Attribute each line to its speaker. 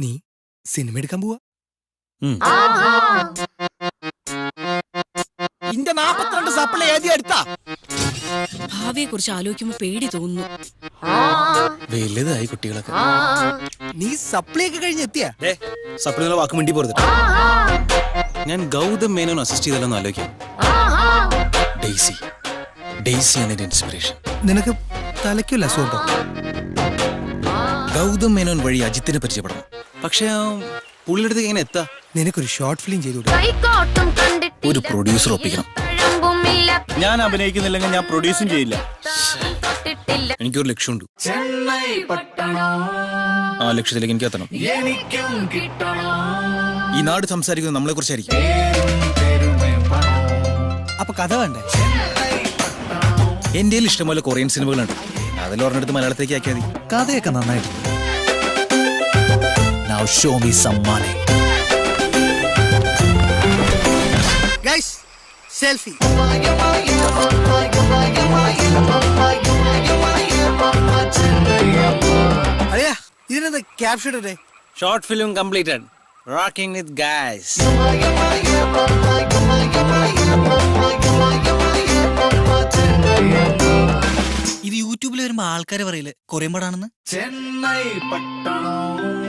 Speaker 1: നീ സിനിമ എടുക്കാൻ പോവാ? ഇന്റെ 42 സപ്ലൈ ഏതി എടുത്താ?
Speaker 2: ഭാവിയെ കുറിച്ച് ആലോചിക്കുമ്പോ പേടി തോന്നുന്നു.
Speaker 1: വലുതായി കുട്ടികളൊക്കെ. നീ സപ്ലൈ ഒക്കെ കഴിഞ്ഞ് എത്തിയാ? സപ്ലൈ വാക്ക് മിണ്ടി പോരുത്.
Speaker 3: ഞാൻ ഗൗതം മേനോൻ അസിസ്റ്റ് ചെയ്തല്ലോ ആലോചിക്കാം. ഡെയ്സി ആണ് എന്റെ ഇൻസ്പിറേഷൻ.
Speaker 1: നിനക്ക് തലയ്ക്കല്ല സുഖം.
Speaker 3: ഗൗതം മേനോൻ വഴി അജിത്തിനെ പരിചയപ്പെടണം. പക്ഷെ പുള്ളിയുടെ അടുത്ത് എങ്ങനെ എത്താ?
Speaker 1: നിനക്കൊരു ഷോർട്ട് ഫിലിം ചെയ്തു.
Speaker 3: ഒരു പ്രൊഡ്യൂസർ ഒപ്പിക്കണം.
Speaker 4: ഞാൻ അഭിനയിക്കുന്നില്ലെങ്കിൽ ഞാൻ പ്രൊഡ്യൂസും ചെയ്യില്ല.
Speaker 3: എനിക്കൊരു ലക്ഷ്യമുണ്ട്. ആ ലക്ഷ്യത്തിലേക്ക് എനിക്ക് എത്തണം. ഈ നാട് സംസാരിക്കുന്നത് നമ്മളെ കുറിച്ചായിരിക്കും.
Speaker 1: അപ്പൊ കഥ വേണ്ടേ?
Speaker 3: എന്റെ ഇഷ്ടംപോലെ കൊറിയൻ സിനിമകളുണ്ട്. അതിൽ ഒരെണ്ണെടുത്ത് മലയാളത്തേക്ക് ആക്കിയാൽ മതി.
Speaker 1: കഥയൊക്കെ നന്നായിട്ട്. Now show me some money. Guys, selfie. അയ്യാ, ഇതിനെന്താ ക്യാപ്ഷൻ ഇടേ?
Speaker 3: Short film completed. Rocking with guys.
Speaker 1: ഇത് യൂട്യൂബിൽ വരുമ്പോ ആൾക്കാരെ പറയില്ലേ കൊറിയൻ പടാണെന്ന്?
Speaker 4: ചെന്നൈ പട്ടണം